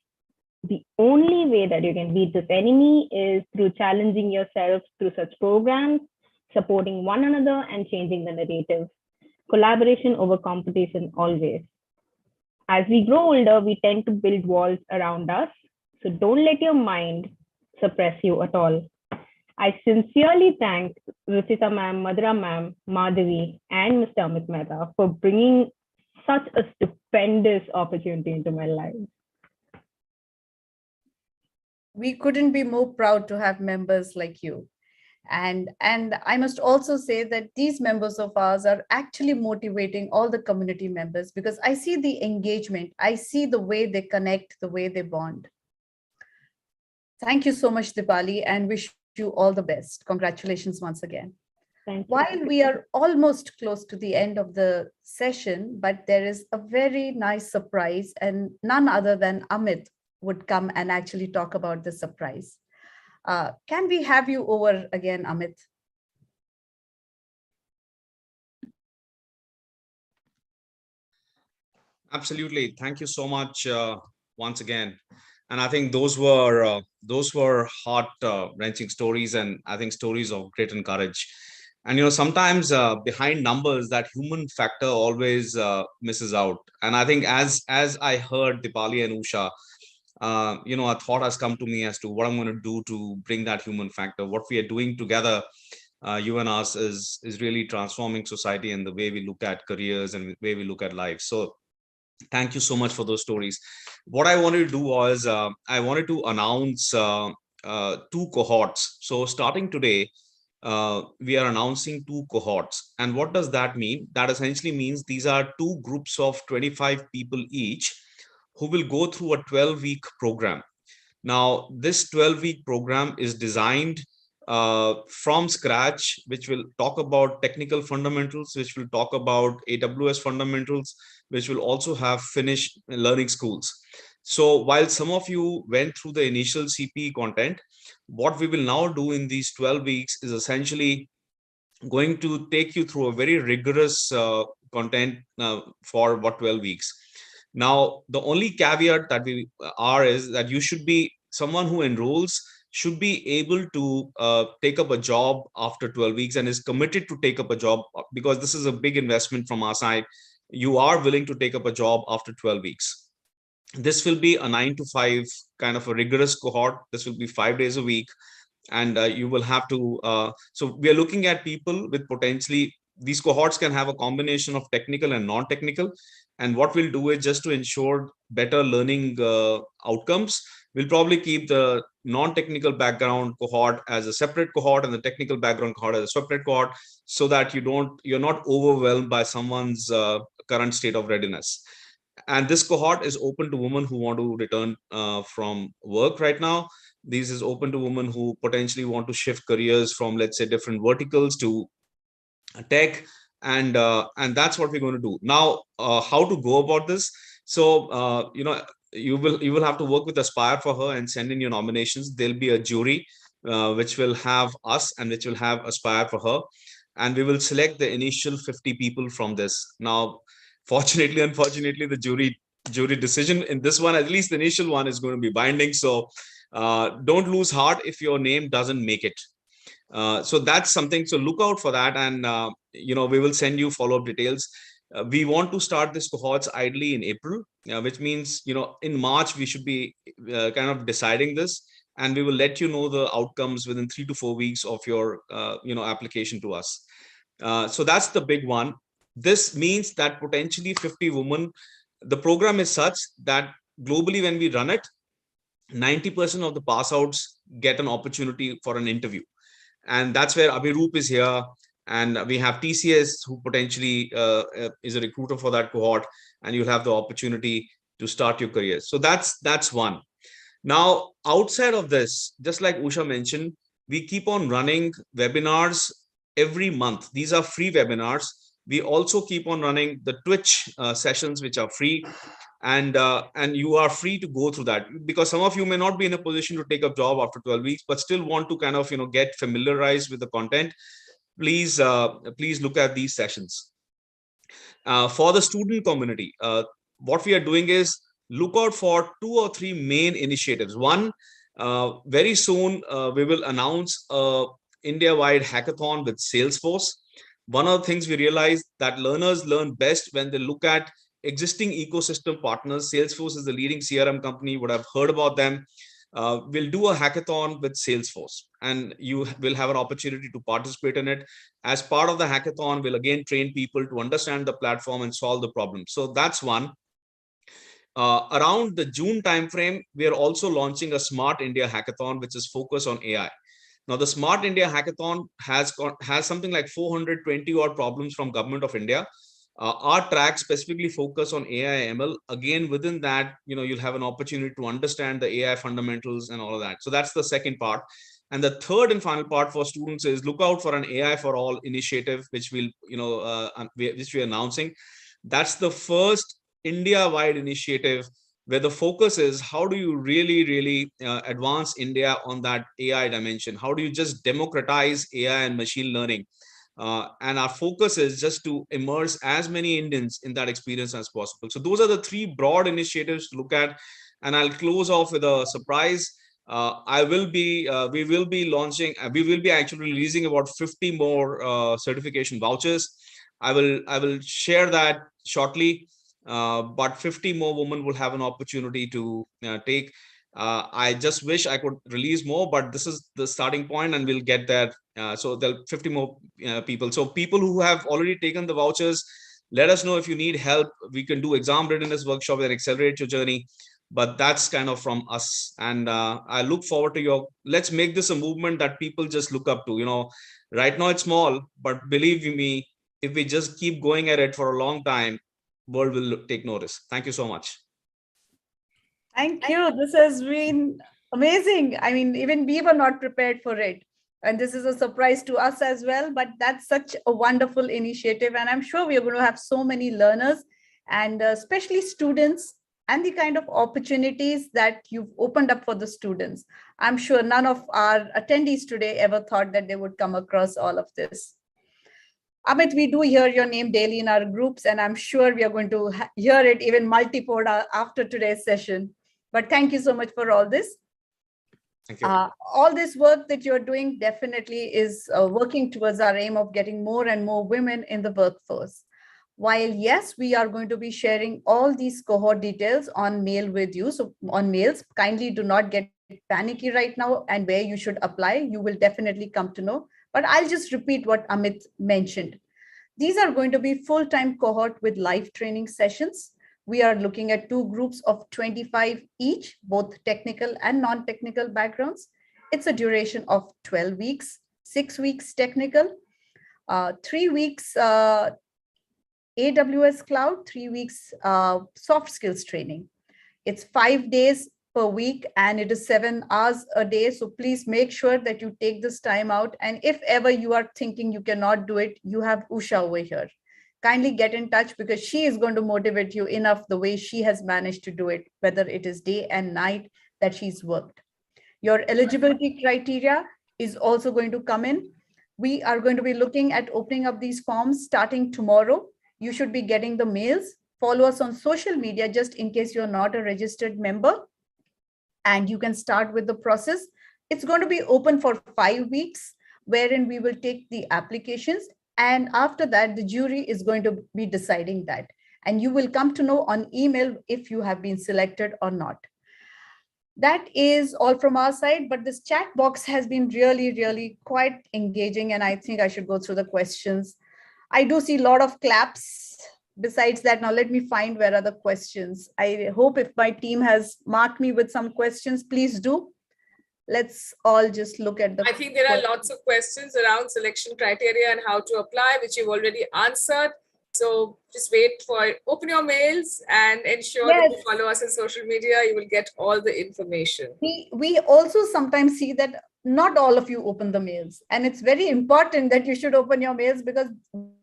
Speaker 7: The only way that you can beat this enemy is through challenging yourself through such programs, supporting one another, and changing the narrative. Collaboration over competition always. As we grow older, we tend to build walls around us. So don't let your mind suppress you at all. I sincerely thank Ruchita ma'am, Madhura ma'am, Madhavi, and Mr. Amit Mehta for bringing such a stupendous opportunity into my life.
Speaker 1: We couldn't be more proud to have members like you. And I must also say that these members of ours are actually motivating all the community members, because I see the engagement, I see the way they connect, the way they bond. Thank you so much, Dipali, and wish you all the best. Congratulations once again.
Speaker 7: Thank you.
Speaker 1: While we are almost close to the end of the session, but there is a very nice surprise, and none other than Amit would come and actually talk about the surprise. Can we have you over again, Amit?
Speaker 5: Absolutely. Thank you so much once again. And I think those were heart wrenching stories, and I think stories of great courage. And sometimes behind numbers, that human factor always misses out. And I think as I heard Dipali and Usha, a thought has come to me as to what I'm going to do to bring that human factor. What we are doing together, you and us, is really transforming society and the way we look at careers and the way we look at life. So thank you so much for those stories. What I wanted to do was I wanted to announce 2 cohorts. So starting today, we are announcing 2 cohorts. And what does that mean? That essentially means these are 2 groups of 25 people each who will go through a 12-week program. Now, this 12-week program is designed from scratch, which will talk about technical fundamentals, which will talk about AWS fundamentals, which will also have finished learning schools. So while some of you went through the initial CPE content, what we will now do in these 12 weeks is essentially going to take you through a very rigorous content for 12 weeks. Now, the only caveat that we are is that you should be someone who enrolls should be able to take up a job after 12 weeks and is committed to take up a job, because this is a big investment from our side. You are willing to take up a job after 12 weeks. This will be a 9 to 5 kind of a rigorous cohort. This will be 5 days a week. And you will have to, so we are looking at people with potentially, these cohorts can have a combination of technical and non-technical. And what we'll do is, just to ensure better learning outcomes, we'll probably keep the non-technical background cohort as a separate cohort and the technical background cohort as a separate cohort, so that you're not overwhelmed by someone's current state of readiness. And this cohort is open to women who want to return from work right now. This is open to women who potentially want to shift careers from, let's say, different verticals to tech. And that's what we're going to do. Now, how to go about this? So, you will have to work with Aspire for Her and send in your nominations. There'll be a jury which will have us and which will have Aspire for Her. And we will select the initial 50 people from this. Now, fortunately, unfortunately, the jury decision in this one, at least the initial one, is going to be binding. So don't lose heart if your name doesn't make it. So that's something. So look out for that. And, we will send you follow-up details. We want to start this cohorts ideally in April, which means, in March, we should be kind of deciding this. And we will let you know the outcomes within 3 to 4 weeks of your, application to us. So that's the big one. This means that potentially 50 women, the program is such that globally, when we run it, 90% of the pass outs get an opportunity for an interview. And that's where Abhiroop is here. And we have TCS, who potentially is a recruiter for that cohort, and you'll have the opportunity to start your career. So that's one. Now, outside of this, just like Usha mentioned, we keep on running webinars every month. These are free webinars. We also keep on running the Twitch sessions, which are free. And you are free to go through that, because some of you may not be in a position to take a job after 12 weeks, but still want to kind of, get familiarized with the content. Please look at these sessions. For the student community, what we are doing is look out for 2 or 3 main initiatives. One, very soon we will announce a India-wide hackathon with Salesforce. One of the things we realized that learners learn best when they look at existing ecosystem partners. Salesforce is the leading CRM company. Would have heard about them. We'll do a hackathon with Salesforce, and you will have an opportunity to participate in it. As part of the hackathon, we'll again train people to understand the platform and solve the problem. So that's one. Around the June timeframe, we are also launching a Smart India hackathon, which is focused on AI. Now, the Smart India Hackathon has something like 420 odd problems from Government of India. Our track specifically focus on AI ML. Again, within that, you'll have an opportunity to understand the AI fundamentals and all of that. So that's the second part. And the third and final part for students is look out for an AI for all initiative, which which we're announcing. That's the first India-wide initiative where the focus is how do you really advance India on that AI dimension? How do you just democratize AI and machine learning? And our focus is just to immerse as many Indians in that experience as possible. So those are the three broad initiatives to look at. And I'll close off with a surprise. We will be actually releasing about 50 more certification vouchers. I will share that shortly. But 50 more women will have an opportunity to take. I just wish I could release more, but this is the starting point and we'll get there. So there'll 50 more people. So people who have already taken the vouchers, let us know if you need help. We can do exam readiness workshop and accelerate your journey. But that's kind of from us. And I look forward to let's make this a movement that people just look up to. Right now it's small, but believe me, if we just keep going at it for a long time, world will take notice. Thank you so much.
Speaker 1: Thank you. This has been amazing. I mean, even we were not prepared for it. And this is a surprise to us as well, but that's such a wonderful initiative. And I'm sure we're going to have so many learners and especially students and the kind of opportunities that you've opened up for the students. I'm sure none of our attendees today ever thought that they would come across all of this. Amit, we do hear your name daily in our groups, and I'm sure we are going to hear it even multiple after today's session. But thank you so much for all this.
Speaker 5: Thank you.
Speaker 1: All this work that you're doing definitely is working towards our aim of getting more and more women in the workforce. While yes, we are going to be sharing all these cohort details on mail with you. So on mails, kindly do not get panicky right now and where you should apply. You will definitely come to know. But I'll just repeat what Amit mentioned. These are going to be full-time cohort with live training sessions. We are looking at 2 groups of 25 each, both technical and non-technical backgrounds. It's a duration of 12 weeks, 6 weeks technical, 3 weeks AWS cloud, 3 weeks soft skills training. It's 5 days per week and it is 7 hours a day. So please make sure that you take this time out. And if ever you are thinking you cannot do it, you have Usha over here. Kindly get in touch because she is going to motivate you enough the way she has managed to do it, whether it is day and night that she's worked. Your eligibility criteria is also going to come in. We are going to be looking at opening up these forms starting tomorrow. You should be getting the mails. Follow us on social media just in case you're not a registered member. And you can start with the process. It's going to be open for 5 weeks, wherein we will take the applications. And after that, the jury is going to be deciding that. And you will come to know on email if you have been selected or not. That is all from our side, but this chat box has been really quite engaging. And I think I should go through the questions. I do see a lot of claps. Besides that, now let me find where are the questions. I hope if my team has marked me with some questions, please do. Let's all just look at the.
Speaker 3: I think there are lots of questions around selection criteria and how to apply, which you've already answered. So just open your mails and ensure that you follow us on social media. You will get all the information.
Speaker 1: We also sometimes see that not all of you open the mails. And it's very important that you should open your mails because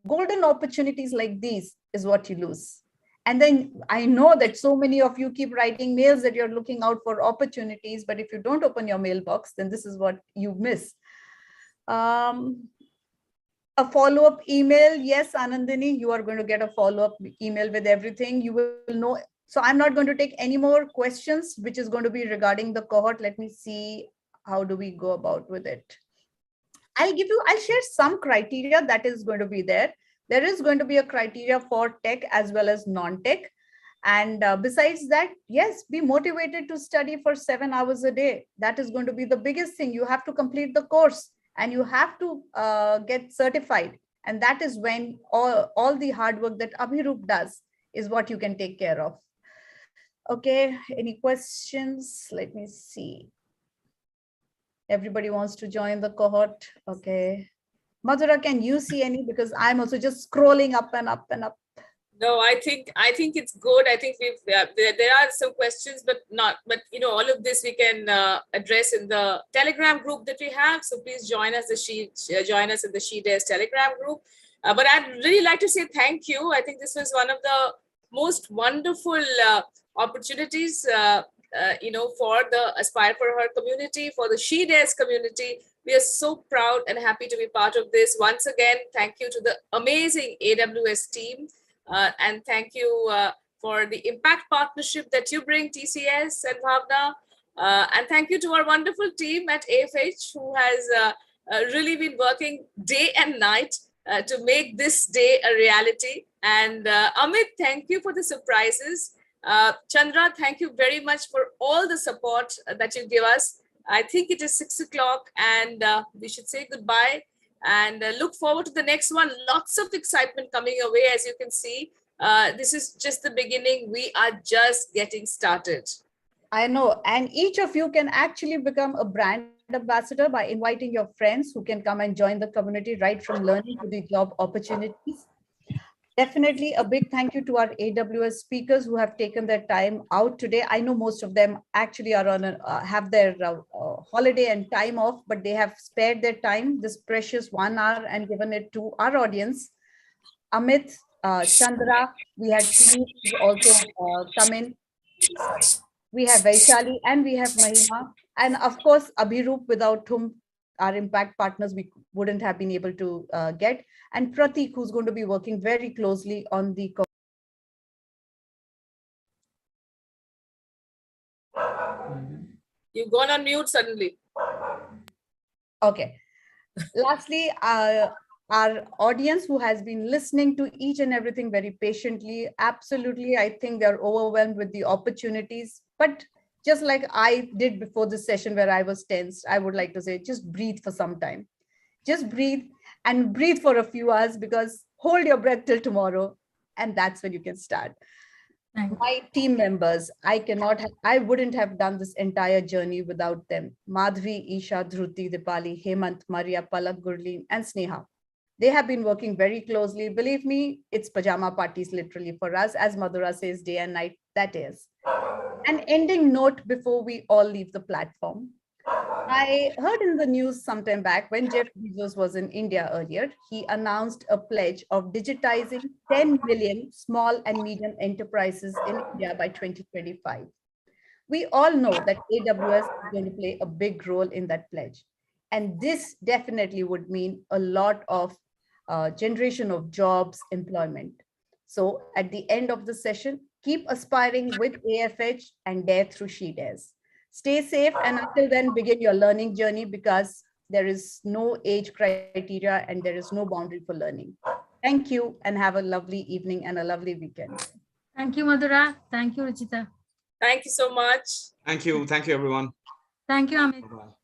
Speaker 1: golden opportunities like these is what you lose. And then I know that so many of you keep writing mails that you're looking out for opportunities, but if you don't open your mailbox, then this is what you miss. A follow-up email. Yes, Anandini, you are going to get a follow-up email with everything. You will know. So I'm not going to take any more questions, which is going to be regarding the cohort. Let me see. How do we go about with it? I'll share some criteria that is going to be there. There is going to be a criteria for tech as well as non-tech. And besides that, yes, be motivated to study for 7 hours a day. That is going to be the biggest thing. You have to complete the course and you have to get certified. And that is when all the hard work that Abhirup does is what you can take care of. Okay, any questions? Let me see. Everybody wants to join the cohort. Okay. Madhura, can you see any? Because I'm also just scrolling up and up and up.
Speaker 3: No, I think it's good. I think we've there are some questions, but all of this we can address in the Telegram group that we have. So please join us in the She Dares Telegram group. But I'd really like to say thank you. I think this was one of the most wonderful opportunities, for the Aspire for Her community, for the She Dares community. We are so proud and happy to be part of this. Once again, thank you to the amazing AWS team. And thank you for the impact partnership that you bring, TCS and Bhavna. And thank you to our wonderful team at AFH, who has really been working day and night to make this day a reality. And Amit, thank you for the surprises. Chandra, thank you very much for all the support that you give us. I think it is 6 o'clock and we should say goodbye. And look forward to the next one. Lots of excitement coming your way, as you can see. This is just the beginning. We are just getting started.
Speaker 1: I know. And each of you can actually become a brand ambassador by inviting your friends who can come and join the community, right from learning to the job opportunities. Definitely a big thank you to our AWS speakers who have taken their time out today. I know most of them actually are on have their holiday and time off, but they have spared their time, this precious 1 hour, and given it to our audience. Amit, Chandra, we had Puneet also come in. We have Vaishali and we have Mahima. And of course, Abhiroop, without whom our impact partners we wouldn't have been able to get. And Pratik, who's going to be working very closely on the.
Speaker 3: You've gone on mute suddenly.
Speaker 1: Okay. Lastly, our audience who has been listening to each and everything very patiently. Absolutely, I think they're overwhelmed with the opportunities. But just like I did before this session where I was tensed, I would like to say, just breathe for some time. Just breathe and breathe for a few hours, because hold your breath till tomorrow. And that's when you can start. My team members, I wouldn't have done this entire journey without them. Madhvi, Isha, Dhruti, Dipali, Hemant, Maria, Palak, Gurleen, and Sneha. They have been working very closely. Believe me, it's pajama parties literally for us, as Madhura says, day and night, that is. An ending note before we all leave the platform. I heard in the news sometime back when Jeff Bezos was in India earlier, he announced a pledge of digitizing 10 million small and medium enterprises in India by 2025. We all know that AWS is going to play a big role in that pledge. And this definitely would mean a lot of generation of jobs, employment. So at the end of the session, keep aspiring with AFH and dare through She Dares. Stay safe, and until then, begin your learning journey, because there is no age criteria and there is no boundary for learning. Thank you, and have a lovely evening and a lovely weekend.
Speaker 2: Thank you, Madhura. Thank you, Ruchita.
Speaker 3: Thank you so much.
Speaker 5: Thank you. Thank you, everyone.
Speaker 2: Thank you, Amit.
Speaker 5: Bye-bye.